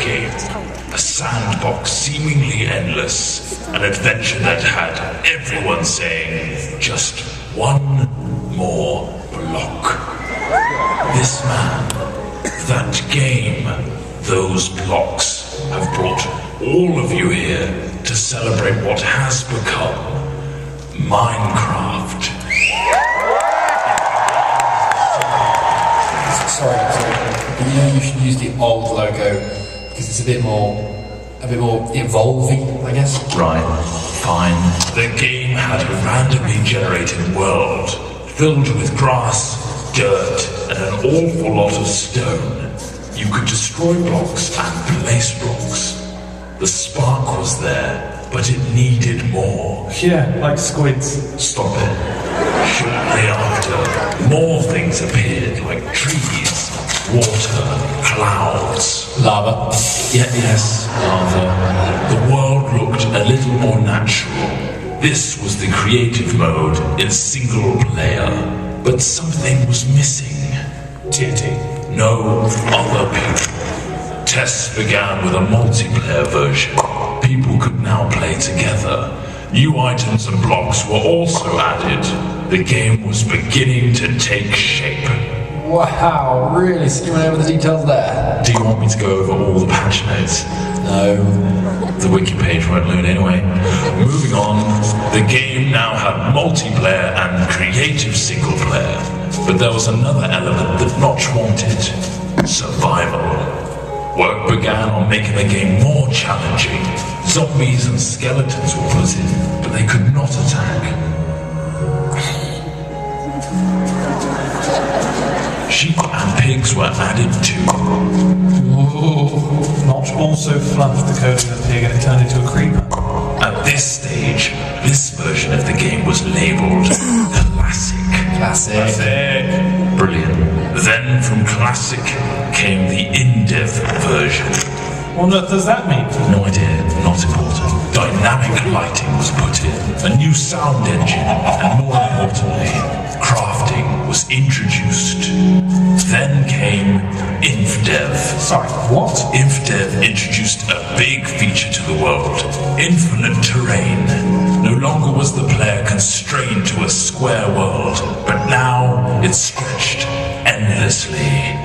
game. A sandbox seemingly endless. An adventure that had everyone saying, just one more block. This man, that game, those blocks have brought all of you here to celebrate what has become Minecraft. Sorry. You should use the old logo because it's a bit more evolving, I guess. Right, fine. The game had a randomly generated world filled with grass, dirt, and an awful lot of stone. You could destroy blocks and place blocks. The spark was there, but it needed more. Yeah, like squids. Stop it. Shortly after, more things appeared, like trees, water, clouds. Lava. Yes, lava. The world looked a little more natural. This was the creative mode in single player. But something was missing. TNT. No other people. Tests began with a multiplayer version. People could now play together. New items and blocks were also added. The game was beginning to take shape. Wow, really skimming over the details there. Do you want me to go over all the patch notes? No. The wiki page won't load anyway. Moving on, the game now had multiplayer and creative single player. But there was another element that Notch wanted. Survival. Work began on making the game more challenging. Zombies and skeletons were put in, but they could not attack. Sheep and pigs were added too. Notch also fluffed the coding of the pig and it turned into a creeper. At this stage, this version of the game was labelled Classic. Classic. Brilliant. Then from Classic came the in-dev version. What on earth does that mean? No idea, not important. Dynamic lighting was put in, a new sound engine, and more importantly, crafting was introduced. Then came InfDev. Sorry, what? InfDev introduced a big feature to the world, infinite terrain. No longer was the player constrained to a square world, but now it stretched endlessly.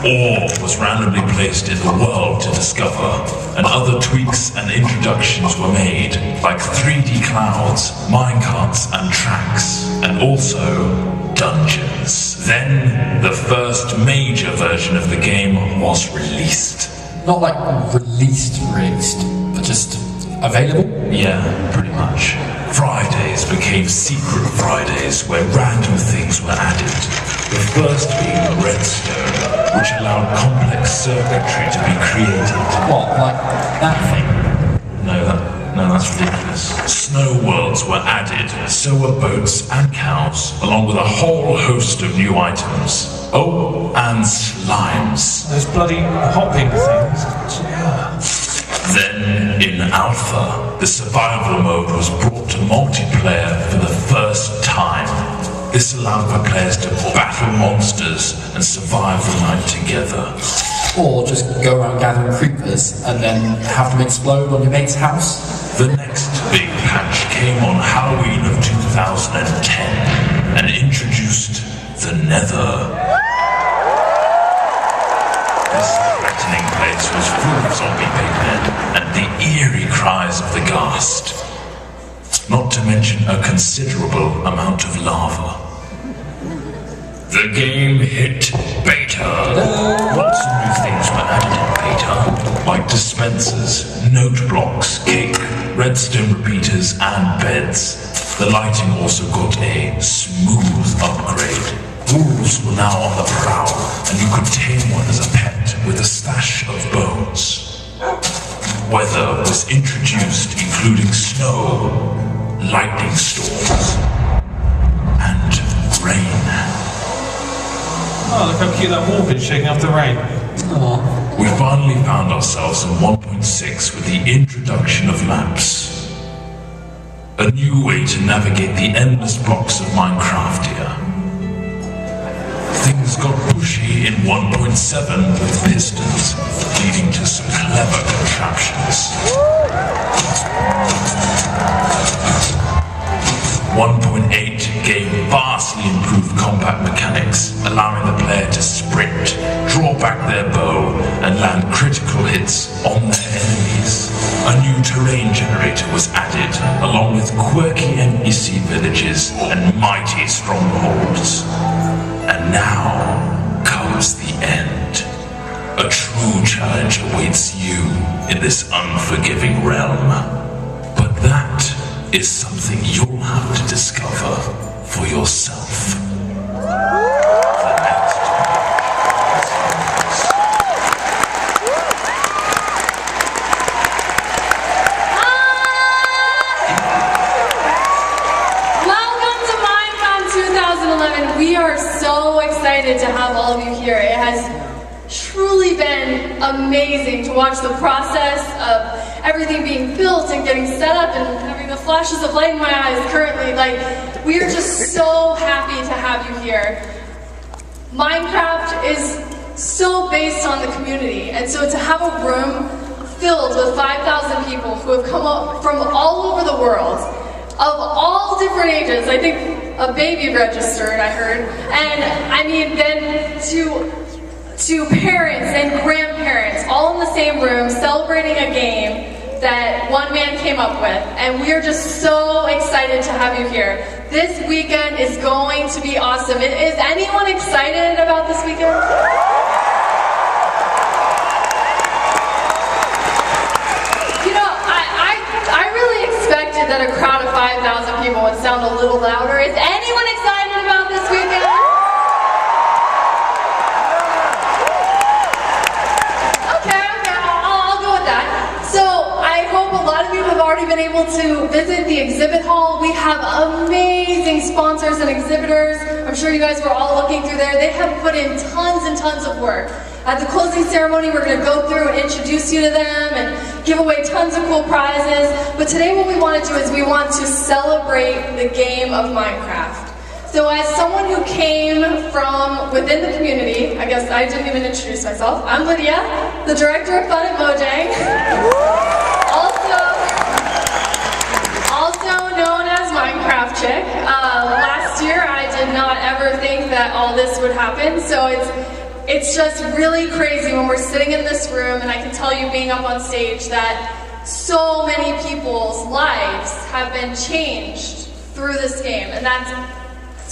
Ore was randomly placed in the world to discover, and other tweaks and introductions were made, like 3D clouds, minecarts and tracks, and also dungeons. Then, the first major version of the game was released. Not like released, but just available? Yeah, pretty much. Fridays became secret Fridays where random things were added. The first being redstone, which allowed complex circuitry to be created. What, like that thing? No, that's ridiculous. Snow worlds were added, so were boats and cows, along with a whole host of new items. Oh, and slimes. Those bloody hopping things. Yeah. Then, in Alpha, the survival mode was brought to multiplayer for the first time. This allowed for players to battle monsters and survive the night together. Or just go around gathering creepers and then have them explode on your mate's house? The next big patch came on Halloween of 2010 and introduced the Nether. This threatening place was full of zombie pigmen and the eerie cries of the ghast. Not to mention a considerable amount of lava. The game hit beta. Lots of new things were added in beta, like dispensers, note blocks, cake, redstone repeaters, and beds. The lighting also got a smooth upgrade. Wolves were now on the prowl, and you could tame one as a pet with a stash of bones. Weather was introduced, including snow, lightning storms, and rain. Oh, look how cute that wolf is shaking off the rain. Aww. We finally found ourselves in 1.6 with the introduction of maps. A new way to navigate the endless blocks of Minecraft here. Things got bushy in 1.7 with pistons, leading to some clever contraptions. 1.8 gave vastly improved combat mechanics, allowing the player to sprint, draw back their bow, and land critical hits on their enemies. A new terrain generator was added, along with quirky NPC villages and mighty strongholds. And now comes the end. A true challenge awaits you in this unforgiving realm. But that is something you'll have to discover for yourself. The next Welcome to Minecon 2011. We are so excited to have all of you here. It has truly been amazing to watch the process of everything being built and getting set up and having the flashes of light in my eyes currently. Like, we are just so happy to have you here. Minecraft is so based on the community, and so to have a room filled with 5,000 people who have come up from all over the world, of all different ages. I think a baby registered, I heard. And I mean, then to parents and grandparents all in the same room celebrating a game that one man came up with, and we are just so excited to have you here. This weekend is going to be awesome. Is anyone excited about this weekend? You know, I really expected that a crowd of 5,000 people would sound a little louder. Is anyone excited about this weekend? Been able to visit the exhibit hall. We have amazing sponsors and exhibitors. I'm sure you guys were all looking through there. They have put in tons and tons of work. At the closing ceremony, we're going to go through and introduce you to them and give away tons of cool prizes. But today what we want to do is we want to celebrate the game of Minecraft. So as someone who came from within the community, I guess I didn't even introduce myself. I'm Lydia, the director of Fun at Mojang. Also known as Minecraft Chick. Last year I did not ever think that all this would happen, so it's just really crazy when we're sitting in this room, and I can tell you being up on stage that so many people's lives have been changed through this game, and that's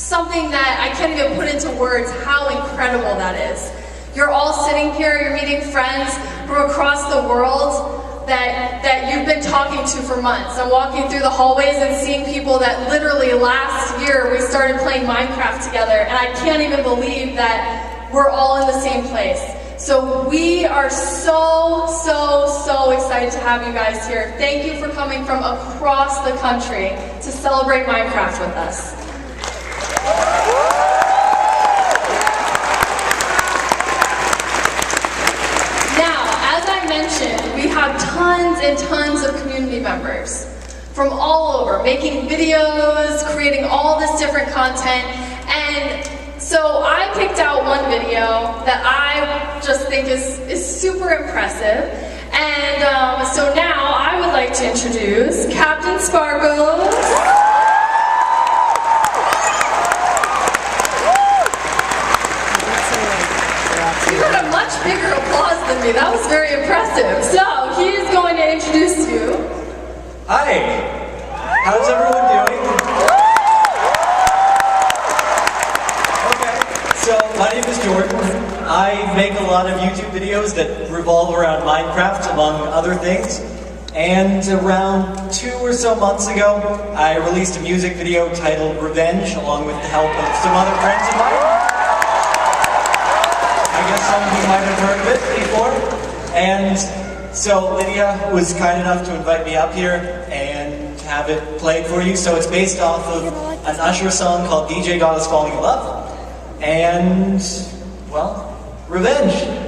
something that I can't even put into words how incredible that is. You're all sitting here, you're meeting friends from across the world that you've been talking to for months. I'm walking through the hallways and seeing people that literally last year we started playing Minecraft together, and I can't even believe that we're all in the same place. So we are so excited to have you guys here. Thank you for coming from across the country to celebrate Minecraft with us. We have tons and tons of community members from all over, making videos, creating all this different content, and so I picked out one video that I just think is super impressive, and so now I would like to introduce Captain Sparkles. You got a much bigger applause than me. That was very impressive. So, he is going to introduce you. Hi. How's everyone doing? Okay. So, my name is Jordan. I make a lot of YouTube videos that revolve around Minecraft, among other things. And around 2 or so months ago, I released a music video titled Revenge, along with the help of some other friends of mine. I guess some of you might have heard of it before. And so Lydia was kind enough to invite me up here and have it played for you. So it's based off of an Usher song called DJ God Is Falling in Love. And, well, Revenge.